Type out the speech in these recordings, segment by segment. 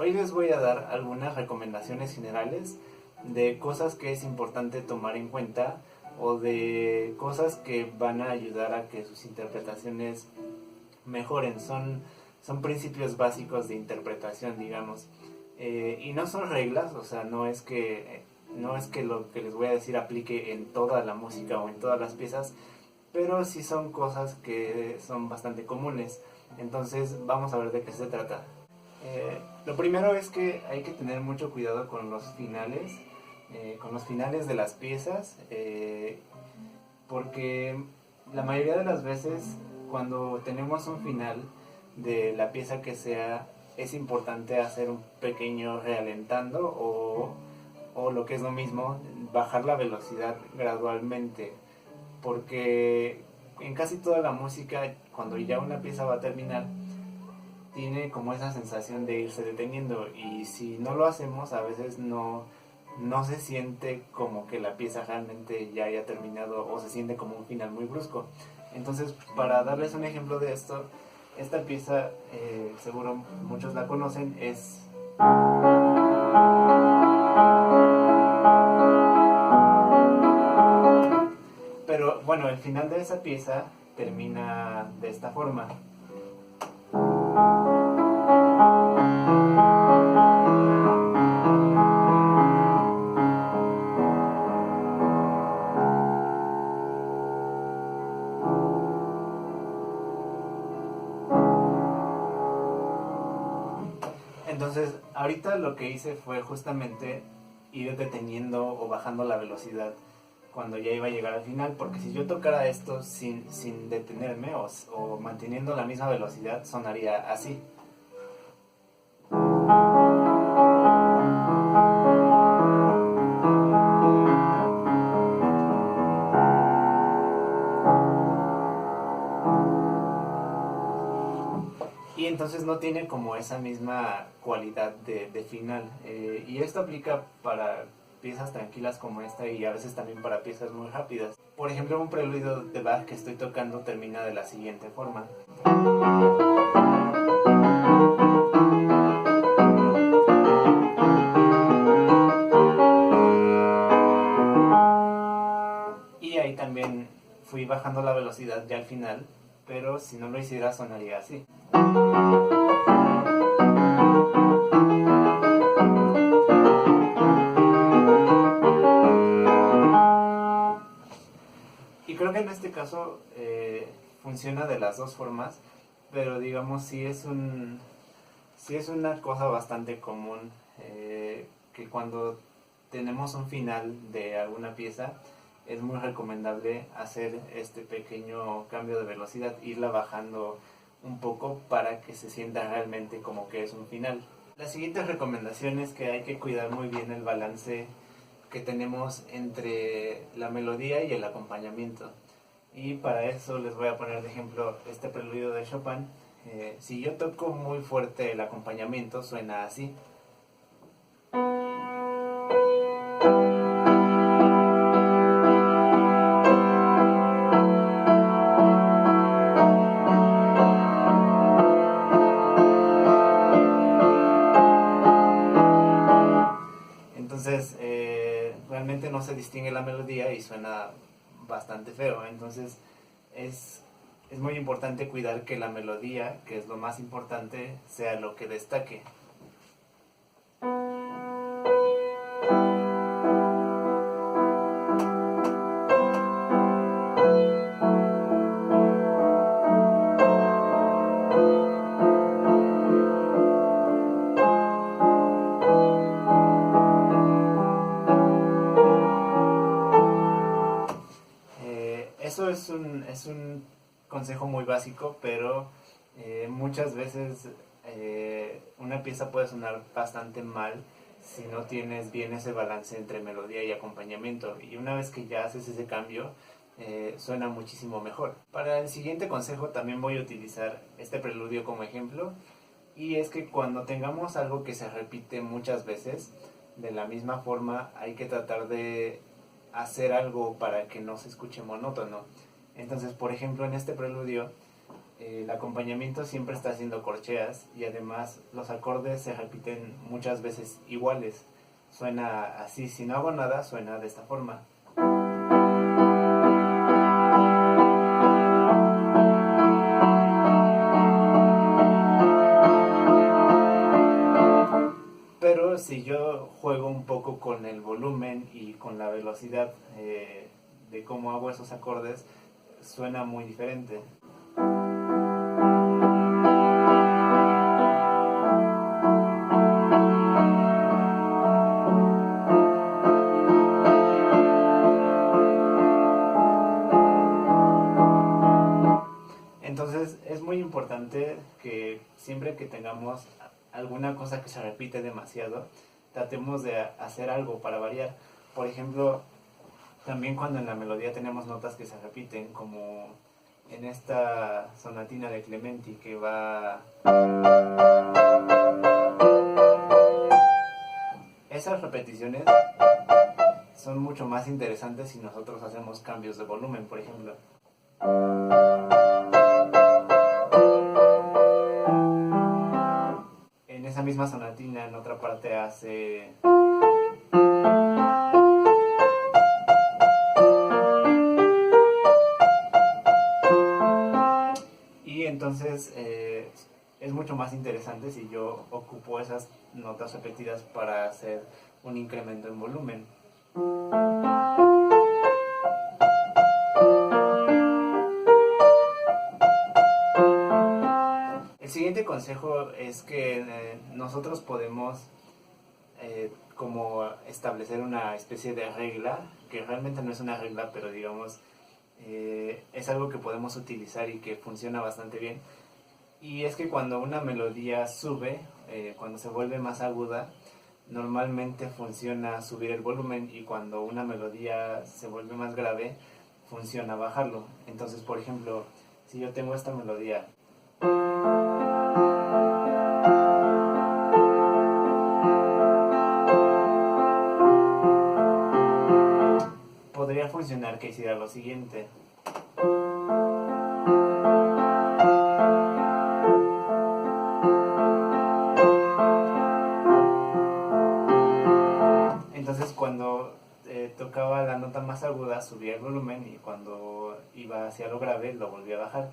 Hoy les voy a dar algunas recomendaciones generales de cosas que es importante tomar en cuenta o de cosas que van a ayudar a que sus interpretaciones mejoren. Son principios básicos de interpretación, digamos. Y no son reglas, o sea, no es que lo que les voy a decir aplique en toda la música o en todas las piezas, pero sí son cosas que son bastante comunes. Entonces vamos a ver de qué se trata. Lo primero es que hay que tener mucho cuidado con los finales de las piezas, porque la mayoría de las veces cuando tenemos un final de la pieza que sea, es importante hacer un pequeño realentando o lo que es lo mismo, bajar la velocidad gradualmente, porque en casi toda la música, cuando ya una pieza va a terminar, tiene como esa sensación de irse deteniendo, y si no lo hacemos a veces no se siente como que la pieza realmente ya haya terminado, o se siente como un final muy brusco. Entonces, para darles un ejemplo de esto, esta pieza, seguro muchos la conocen, es... Pero bueno, el final de esa pieza termina de esta forma. Entonces, ahorita lo que hice fue justamente ir deteniendo o bajando la velocidad cuando ya iba a llegar al final, porque si yo tocara esto sin detenerme o manteniendo la misma velocidad, sonaría así. Y entonces no tiene como esa misma cualidad de final. Y esto aplica para piezas tranquilas como esta, y a veces también para piezas muy rápidas. Por ejemplo, un preludio de Bach que estoy tocando termina de la siguiente forma. Y ahí también fui bajando la velocidad ya al final, pero si no lo hiciera sonaría así. Y creo que en este caso funciona de las dos formas, pero digamos sí es una cosa bastante común, que cuando tenemos un final de alguna pieza es muy recomendable hacer este pequeño cambio de velocidad, irla bajando un poco para que se sienta realmente como que es un final. La siguiente recomendación es que hay que cuidar muy bien el balance que tenemos entre la melodía y el acompañamiento. Y para eso les voy a poner de ejemplo este preludio de Chopin. Si yo toco muy fuerte el acompañamiento, suena así. Entonces, realmente no se distingue la melodía y suena bastante feo. Entonces, es muy importante cuidar que la melodía, que es lo más importante, sea lo que destaque. Eso es un consejo muy básico, pero muchas veces una pieza puede sonar bastante mal si no tienes bien ese balance entre melodía y acompañamiento. Y una vez que ya haces ese cambio, suena muchísimo mejor. Para el siguiente consejo también voy a utilizar este preludio como ejemplo. Y es que cuando tengamos algo que se repite muchas veces, de la misma forma hay que tratar de hacer algo para que no se escuche monótono. Entonces, por ejemplo, en este preludio, el acompañamiento siempre está haciendo corcheas y además los acordes se repiten muchas veces iguales. Suena así, si no hago nada, suena de esta forma. Pero si yo juego un poco con el volumen y con la velocidad de cómo hago esos acordes, suena muy diferente. Entonces es muy importante que siempre que tengamos alguna cosa que se repite demasiado, tratemos de hacer algo para variar. Por ejemplo, también cuando en la melodía tenemos notas que se repiten, como en esta sonatina de Clementi que va... Esas repeticiones son mucho más interesantes si nosotros hacemos cambios de volumen, por ejemplo. En esa misma sonatina, en otra parte hace... Y entonces es mucho más interesante si yo ocupo esas notas repetidas para hacer un incremento en volumen. El siguiente consejo es que nosotros podemos como establecer una especie de regla, que realmente no es una regla, pero digamos es algo que podemos utilizar y que funciona bastante bien. Y es que cuando una melodía sube, cuando se vuelve más aguda, normalmente funciona subir el volumen, y cuando una melodía se vuelve más grave, funciona bajarlo. Entonces, por ejemplo, si yo tengo esta melodía, podría funcionar que hiciera lo siguiente. Entonces cuando tocaba la nota más aguda subía el volumen, y cuando iba hacia lo grave lo volvía a bajar.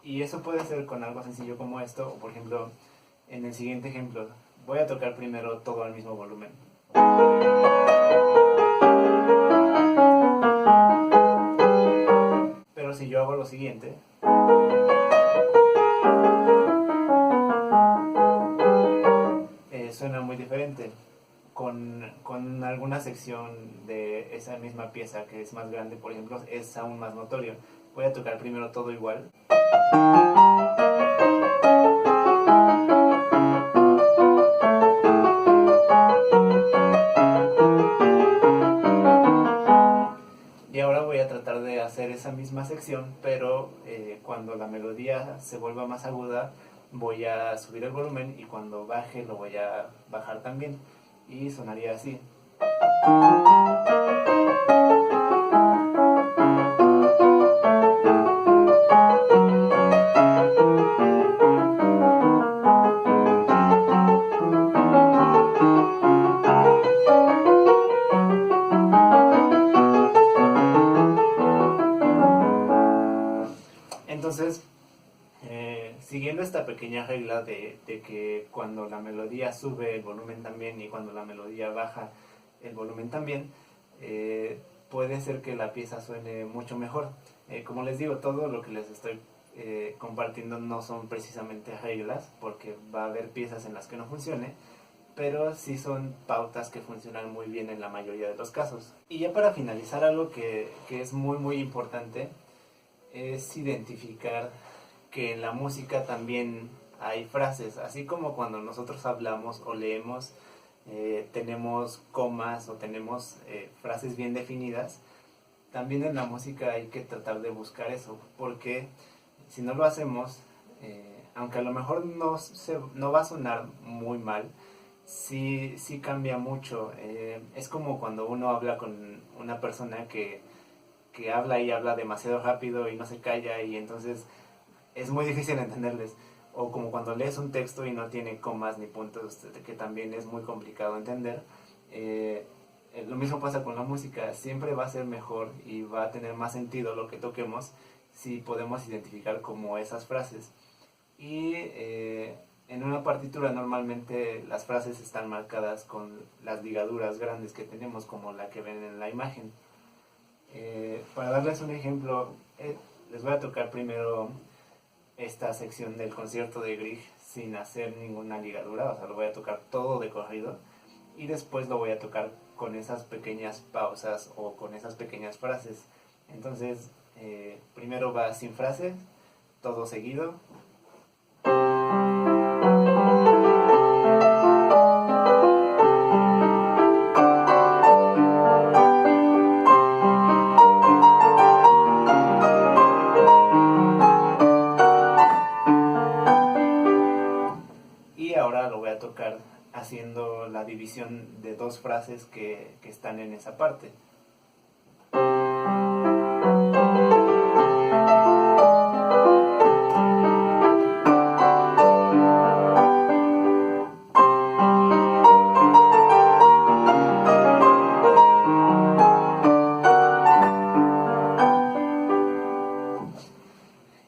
Y eso puede ser con algo sencillo como esto, o por ejemplo en el siguiente ejemplo voy a tocar primero todo al mismo volumen. Pero si yo hago lo siguiente, suena muy diferente. Con alguna sección de esa misma pieza que es más grande, por ejemplo, es aún más notorio. Voy a tocar primero todo igual. Y ahora voy a tratar de hacer esa misma sección, pero cuando la melodía se vuelva más aguda, voy a subir el volumen, y cuando baje lo voy a bajar también. Y sonaría así. Entonces, siguiendo esta pequeña regla de que cuando la melodía sube el volumen también, y cuando la melodía baja el volumen también, puede ser que la pieza suene mucho mejor. Como les digo, todo lo que les estoy compartiendo no son precisamente reglas, porque va a haber piezas en las que no funcione, pero sí son pautas que funcionan muy bien en la mayoría de los casos. Y ya para finalizar, algo que es muy importante es identificar que en la música también hay frases, así como cuando nosotros hablamos o leemos, tenemos comas o tenemos frases bien definidas. También en la música hay que tratar de buscar eso, porque si no lo hacemos, aunque a lo mejor no va a sonar muy mal, sí cambia mucho. Es como cuando uno habla con una persona que habla y habla demasiado rápido y no se calla, y entonces es muy difícil entenderles. O como cuando lees un texto y no tiene comas ni puntos, que también es muy complicado entender. Lo mismo pasa con la música, siempre va a ser mejor y va a tener más sentido lo que toquemos si podemos identificar como esas frases. Y en una partitura normalmente las frases están marcadas con las ligaduras grandes que tenemos, como la que ven en la imagen. Para darles un ejemplo, les voy a tocar primero esta sección del concierto de Grieg sin hacer ninguna ligadura, o sea, lo voy a tocar todo de corrido y después lo voy a tocar con esas pequeñas pausas o con esas pequeñas frases. Entonces, primero va sin frase, todo seguido. Y ahora lo voy a tocar haciendo la división de dos frases que están en esa parte.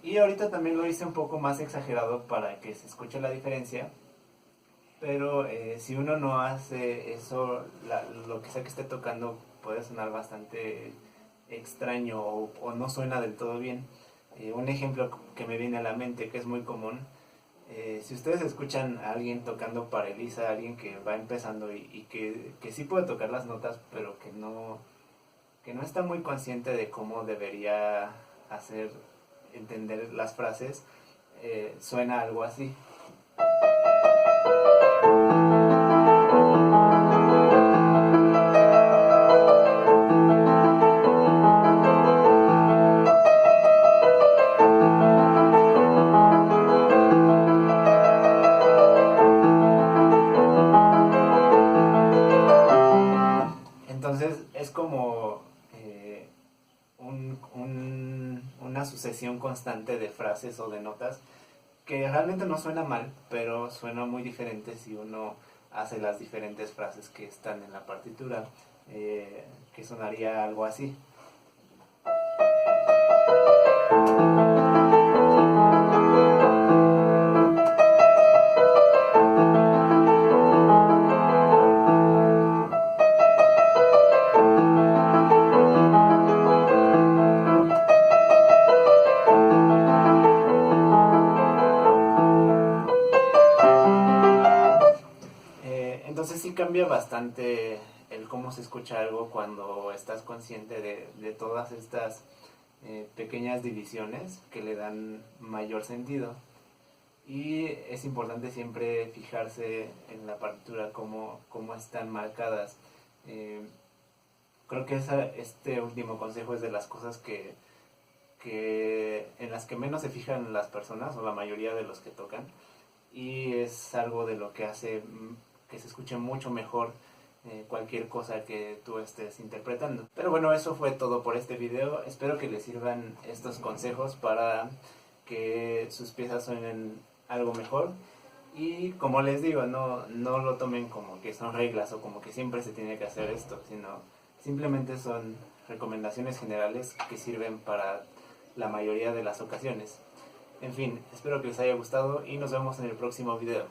Y ahorita también lo hice un poco más exagerado para que se escuche la diferencia. Pero si uno no hace eso, lo que sea que esté tocando puede sonar bastante extraño o no suena del todo bien. Un ejemplo que me viene a la mente, que es muy común, si ustedes escuchan a alguien tocando para Elisa, alguien que va empezando y que sí puede tocar las notas, pero que no está muy consciente de cómo debería hacer entender las frases, suena algo así. Entonces es como una sucesión constante de frases o de notas que realmente no suena mal, pero suena muy diferente si uno hace las diferentes frases que están en la partitura, que sonaría algo así. Entonces sí cambia bastante el cómo se escucha algo cuando estás consciente de todas estas pequeñas divisiones que le dan mayor sentido. Y es importante siempre fijarse en la partitura cómo están marcadas. Creo que este último consejo es de las cosas en las que menos se fijan las personas o la mayoría de los que tocan, y es algo de lo que hace que se escuche mucho mejor cualquier cosa que tú estés interpretando. Pero bueno, eso fue todo por este video. Espero que les sirvan estos consejos para que sus piezas suenen algo mejor. Y como les digo, no lo tomen como que son reglas o como que siempre se tiene que hacer esto, sino simplemente son recomendaciones generales que sirven para la mayoría de las ocasiones. En fin, espero que les haya gustado y nos vemos en el próximo video.